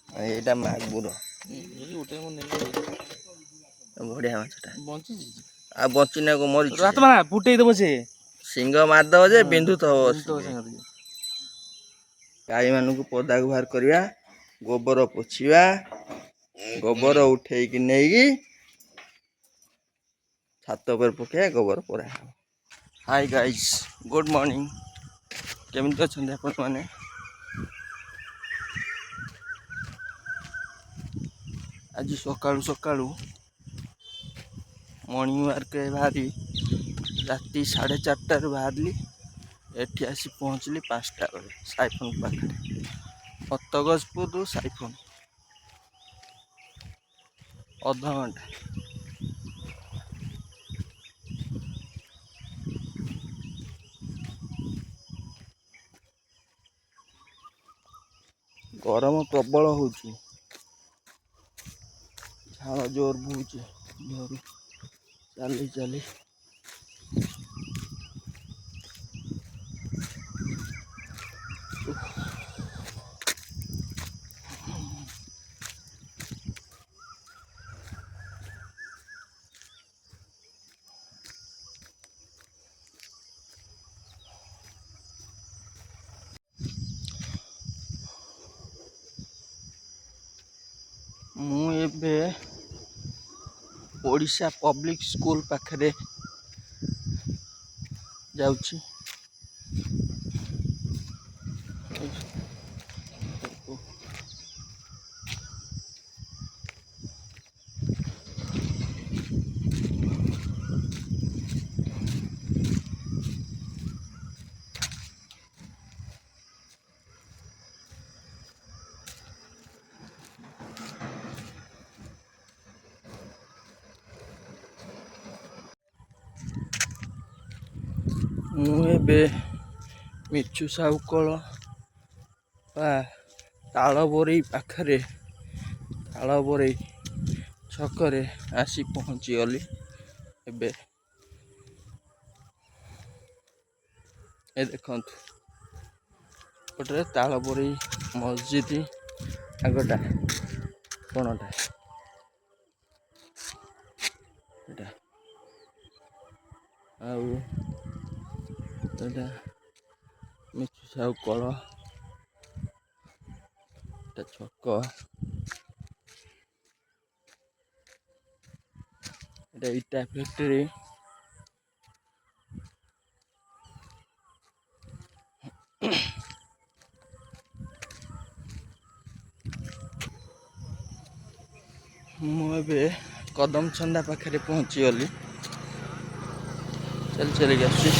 ଏଇଟା ମାଗୁର ଗୋଟେ ମୁଁ ନେଲି ବଢିଆ ମାଛଟା ବଞ୍ଚିଛି ଆଉ ବଞ୍ଚିନା ମରିଛି ହାତ ମାନା ଫୁଟେଇ ଦେବ ସେ ସିଂହ ମାରିଦବ ଯେ ବିନ୍ଧୁଥିବ ସାଙ୍ଗରେ ଗାଈ ମାନଙ୍କୁ ପଦାକୁ ବାହାର କରିବା ଗୋବର ପୋଛିବା ଗୋବର ଉଠେଇକି ନେଇକି ଛାତ ଉପରେ ପକେଇବା ଗୋବର ପରା ହେବ। ହାଇ ଗାଇସ୍ ଗୁଡ୍ ମର୍ଣ୍ଣିଂ କେମିତି ଅଛନ୍ତି ଆପଣମାନେ? ଆଜି ସକାଳୁ ସକାଳୁ ମର୍ଣ୍ଣିଂ ୱାର୍କରେ ବାହାରି ରାତି 4:30ରୁ ବାହାରିଲି ଏଠି ଆସି ପହଞ୍ଚିଲି 5ଟା ବେଳେ ସାଇଫୋନ ପାଖରେ ଅତଗଜପୁରରୁ ସାଇଫୋନ ଅଧଘଣ୍ଟା। ଗରମ ପ୍ରବଳ ହଉଛି ଝାଳ ଜୋର ବହୁଛି ଦେହରୁ ଚାଲି ଚାଲି ମୁଁ ଏବେ ଓଡ଼ିଶା ପବ୍ଲିକ ସ୍କୁଲ ପାଖରେ ଯାଉଛି। ମୁଁ ଏବେ ମିଚୁ ସାଉକଳ ବା ତାଳବରେଇ ପାଖରେ ତାଳବରେଇ ଛକରେ ଆସି ପହଞ୍ଚିଗଲି। ଏବେ ଏ ଦେଖନ୍ତୁ ଗୋଟେ ତାଳବରେଇ ମସଜିଦ ଆଗଟା କଣଟା ଏଟା ଆଉ ଏଟା ମିଚୁ ସାଉକଳ ଏଟା ଛକ ଏଟା ଇଟା ଫ୍ୟାକ୍ଟରୀ ମୁଁ ଏବେ କଦମଛନ୍ଦା ପାଖରେ ପହଞ୍ଚିଗଲି। ଚାଲି ଚାଲିକି ଆସୁଛି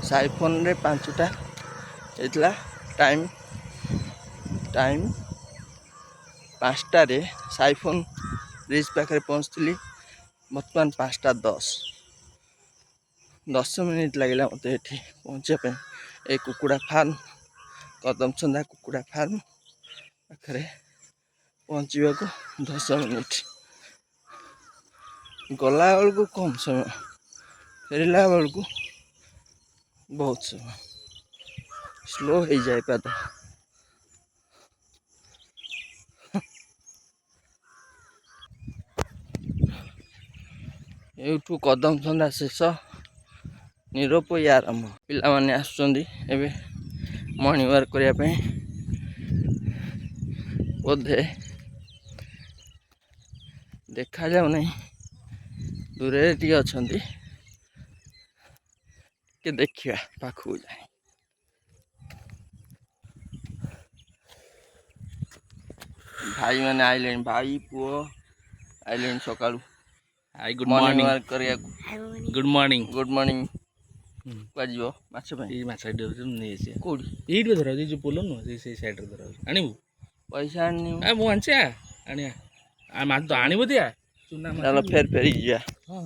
ସାଇଫୋନରେ 5ଟା ହେଇଥିଲା ଟାଇମ୍ 5ଟାରେ ସାଇଫୋନ ବ୍ରିଜ ପାଖରେ ପହଞ୍ଚିଥିଲି। ବର୍ତ୍ତମାନ 5:10 ମିନିଟ୍ ଲାଗିଲା ମୋତେ ଏଠି ପହଞ୍ଚିବା ପାଇଁ। ଏ କୁକୁଡ଼ା ଫାର୍ମ କଦମଛନ୍ଦା କୁକୁଡ଼ା ଫାର୍ମ ପାଖରେ ପହଞ୍ଚିବାକୁ 10 ମିନିଟ୍ ଗଲା ବେଳକୁ କମ୍ ସମୟ ଫେରିଲା ବେଳକୁ ବହୁତ ସମୟ ସ୍ଲୋ ହେଇଯାଏ ପାଦ। ଏଇଠୁ କଦମଛନ୍ଦା ଶେଷ ନିରପୋଇ ଆରମ୍ଭ। ପିଲାମାନେ ଆସୁଛନ୍ତି ଏବେ ମର୍ଣ୍ଣିଂ ୱାର୍କ କରିବା ପାଇଁ। ବୋଧେ ଦେଖାଯାଉନାହିଁ ଦୂରରେ ଟିକେ ଅଛନ୍ତି ଟିକେ ଦେଖିବା ପାଖକୁ ଯାଏ। ଭାଇମାନେ ଆଇଲେଣି ଭାଇ ପୁଅ ଆଇଲେଣି ସକାଳୁ ମର୍ଣ୍ଣିଂ ୱାର୍କ କରିବାକୁ। ଗୁଡ୍ ମର୍ଣ୍ଣିଂ ଗୁଡ୍ ମର୍ଣ୍ଣିଂ କୁଆଡ଼େ ଯିବ ମାଛ ପାଇଁ? ଏଇ ମାଛ ଏଠି ନେଇ ଆସିବା କୋଉଠି ଏଇଠି ଧରା ହଉଛି ଯୋଉ ପୋଲ ନୁହଁ ସେଇ ସାଇଡରେ ଧରା ହଉଛି। ଆଣିବୁ ପଇସା ଆଣିନି ମୁଁ ଆଣିଛି ଆଣିବା ମାଛ ତ ଆଣିବୁ ଦିଆ ଚୁନା ମାଛ ଫେର ଫେରିକି ଯିବା। ହଁ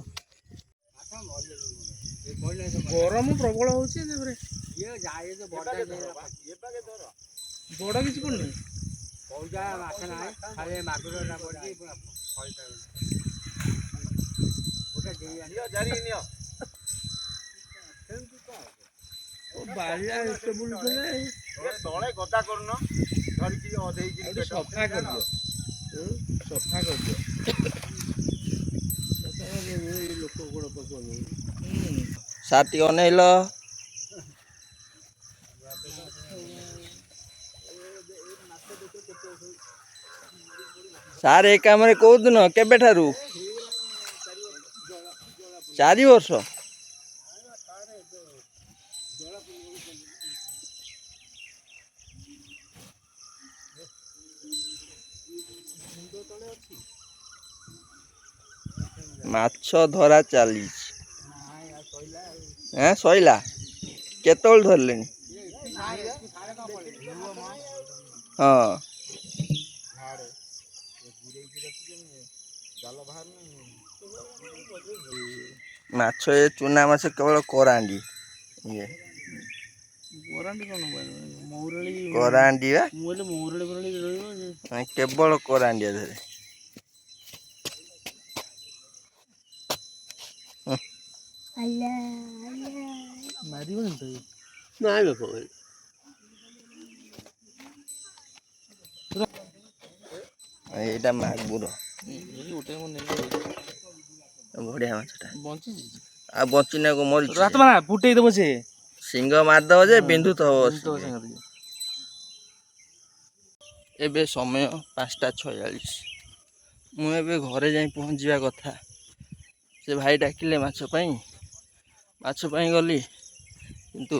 ଗରମ ପ୍ରବଳ ହଉଛି ବଡ କିଛି ପଡୁନି। ବାଳିଆ ଏତେ ବୁଲୁଥିଲେ ତଳେ ଗଦା କରୁନ ଧରିକି ଅଧେଇକି ସଫା କରିଦିଅ ସଫା କରିଦିଅ ଲୋକ ଗୋଡ଼ ପକଉନି ସାର୍ ଟିକେ ଅନେଇଲ। ସାର୍ ଏ କାମରେ କୋଉଦିନ କେବେଠାରୁ? 4 ବର୍ଷ। ମାଛ ଧରା ଚାଲିଛି। ସଇଲା କେତେବେଳେ ଧରିଲେଣି? ହଁ ମାଛ ଏ ଚୁନା ମାଛ କେବଳ କରାଣ୍ଡି ଇଏ ମଉରଳି କରାଣ୍ଡି ବା ମୁଁ କହିଲି ମଉରଳି ଫରଳି ରହିବ କେବଳ କରାଣ୍ଡିଆ ଧରେ। ମାରିବନି ତ ନାଇଁ ବାପ ଏଇଟା ମାଗୁର ଗୋଟେ ବଢିଆ ମାଛଟା। ବଞ୍ଚିଛି ଆଉ ବଞ୍ଚିନାକୁ ମରିଛି ହାତ ମାରା ଫୁଟେଇ ଦେବ ସେ ସିଂହ ମାରିଦବ ଯେ ବିନ୍ଧୁଥିବ ବିନ୍ଦୁଥିବ ବସିକି। ସାଙ୍ଗରେ। ଏବେ ସମୟ 5:46। ମୁଁ ଏବେ ଘରେ ଯାଇ ପହଞ୍ଚିବା କଥା। ସେ ଭାଇ ଡାକିଲେ ମାଛ ପାଇଁ ଗଲି, କିନ୍ତୁ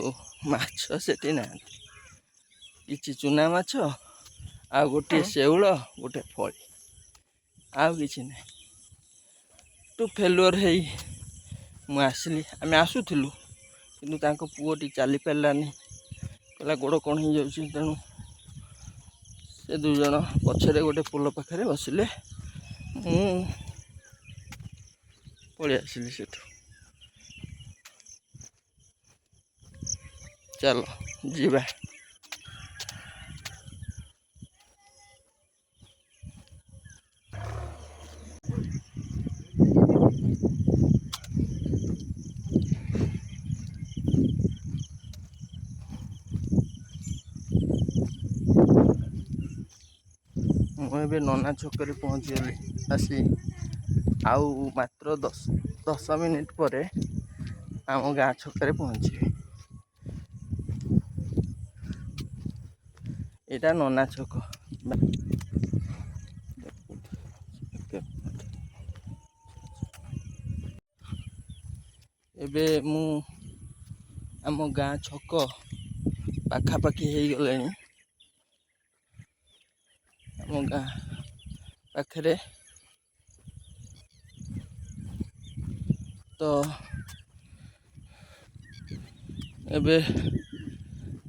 ମାଛ ସେଠି ନାହାନ୍ତି। କିଛି ଚୁନା ମାଛ ଆଉ ଗୋଟିଏ ଶେଉଳ ଗୋଟେ ଫଳି, ଆଉ କିଛି ନାହିଁ। ଟୁ ଫେଲୁଅର ହେଇ ମୁଁ ଆସିଲି। ଆମେ ଆସୁଥିଲୁ କିନ୍ତୁ ତାଙ୍କ ପୁଅଟି ଚାଲିପାରିଲାନି, କହିଲା ଗୋଡ଼ କ'ଣ ହେଇଯାଉଛି। ତେଣୁ ସେ 2 ଜଣ ପଛରେ ଗୋଟେ ପୋଲ ପାଖରେ ବସିଲେ, ମୁଁ ପଳେଇ ଆସିଲି ସେଠୁ। ଚାଲ ଯିବା। ମୁଁ ଏବେ ନନା ଛକରେ ପହଞ୍ଚିଗଲି ଆସି। ଆଉ ମାତ୍ର 10 ମିନିଟ୍ ପରେ ଆମ ଗାଁ ଛକରେ ପହଞ୍ଚିବି। ଏଇଟା ନନା ଛକ। ଏବେ ମୁଁ ଆମ ଗାଁ ଛକ ପାଖାପାଖି ହେଇଗଲାଣି। ଆମ ଗାଁ ପାଖରେ ତ ଏବେ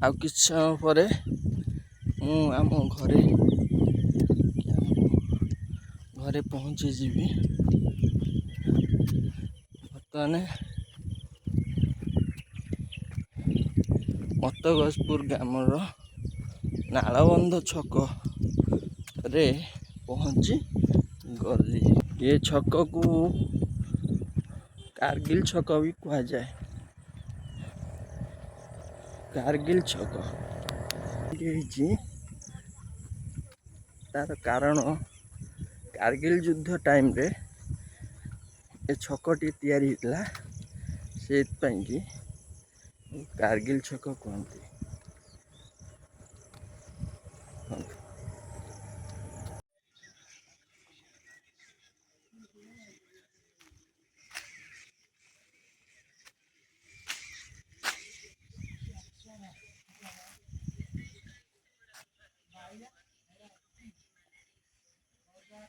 ଆଉ କିଛି ସମୟ ପରେ ମୁଁ ଆମ ଘରେ ପହଞ୍ଚିଯିବି। ବର୍ତ୍ତମାନ ମତଗଜପୁର ଗ୍ରାମର ନାଳବନ୍ଧ ଛକରେ ପହଞ୍ଚି ଗଲି। ଏ ଛକକୁ କାର୍ଗିଲ ଛକ ବି କୁହାଯାଏ। କାର୍ଗିଲ ଛକ ହେଇଛି, ତାର କାରଣ କାର୍ଗିଲ ଯୁଦ୍ଧ ଟାଇମରେ ଏ ଛକଟି ତିଆରି ହେଇଥିଲା। ସେଇଥିପାଇଁ କି କାର୍ଗିଲ ଛକ କୁହନ୍ତି।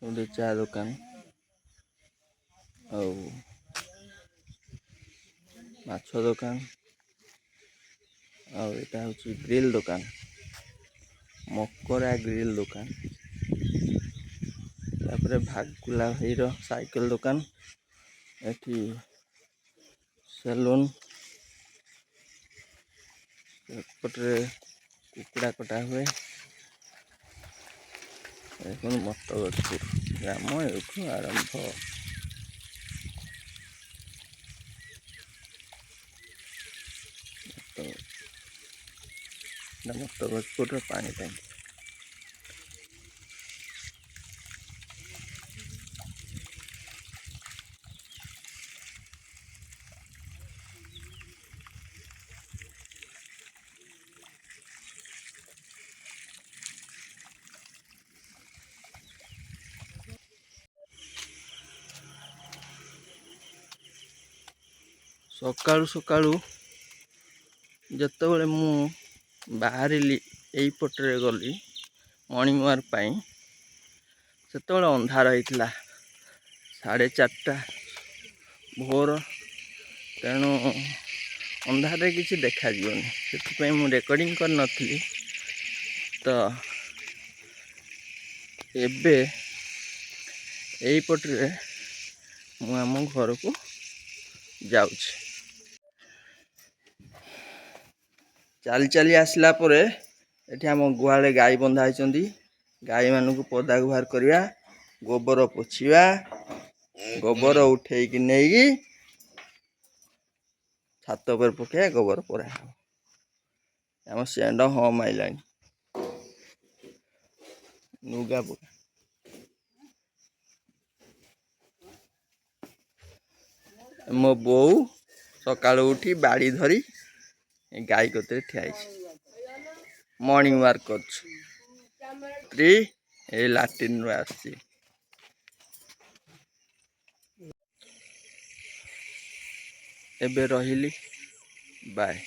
ଗୋଟେ ଚା ଦୋକାନ, ଆଉ ମାଛ ଦୋକାନ, ଆଉ ଏଇଟା ହେଉଛି ଗ୍ରିଲ୍ ଦୋକାନ, ମକରା ଗ୍ରିଲ୍ ଦୋକାନ। ତାପରେ ଭାଗୁଲା ଭାଇର ସାଇକେଲ ଦୋକାନ, ଏଠି ସେଲୁନ, ଏପଟରେ କୁକୁଡ଼ା କଟା ହୁଏ। ଦେଖନ୍ତୁ ମତଗଜପୁର ଗ୍ରାମ ଏଇଠୁ ଆରମ୍ଭ। ମୁକ୍ତଗଜପୁରର ପାଣି ଟାଙ୍କି। ସକାଳୁ ସକାଳୁ ଯେତେବେଳେ ମୁଁ ବାହାରିଲି ଏଇପଟରେ ଗଲି ମର୍ଣ୍ଣିଂ ୱାକ୍ ପାଇଁ, ସେତେବେଳେ ଅନ୍ଧାର ହେଇଥିଲା 4:30 ଭୋର। ତେଣୁ ଅନ୍ଧାରରେ କିଛି ଦେଖାଯିବନି, ସେଥିପାଇଁ ମୁଁ ରେକର୍ଡ଼ିଂ କରିନଥିଲି। ତ ଏବେ ଏଇପଟରେ ମୁଁ ଆମ ଘରକୁ ଯାଉଛି। ଚାଲି ଚାଲି ଆସିଲା ପରେ ଏଠି ଆମ ଗୁହାଳେ ଗାଈ ବନ୍ଧା ହେଇଛନ୍ତି। ଗାଈମାନଙ୍କୁ ପଦାକୁ ବାହାର କରିବା, ଗୋବର ପୋଛିବା, ଗୋବର ଉଠେଇକି ନେଇକି ଛାତ ଉପରେ ପକେଇବା, ଗୋବର ପରା ହେବ। ଆମ ଷେଣ୍ଢ ହଁ ମାଇଲାଣି, ଲୁଗା ପକା। ମୋ ବୋଉ ସକାଳୁ ଉଠି ବାଡ଼ି ଧରି ଗାଈ କତିରେ ଠିଆ ହେଇଛି, ମର୍ଣ୍ଣିଂ ୱାକ୍ କରୁଛୁ। ସ୍ତ୍ରୀ ଏଇ ଲାଟ୍ରିନ୍ରୁ ଆସିଛି। ଏବେ ରହିଲି, ବାଏ।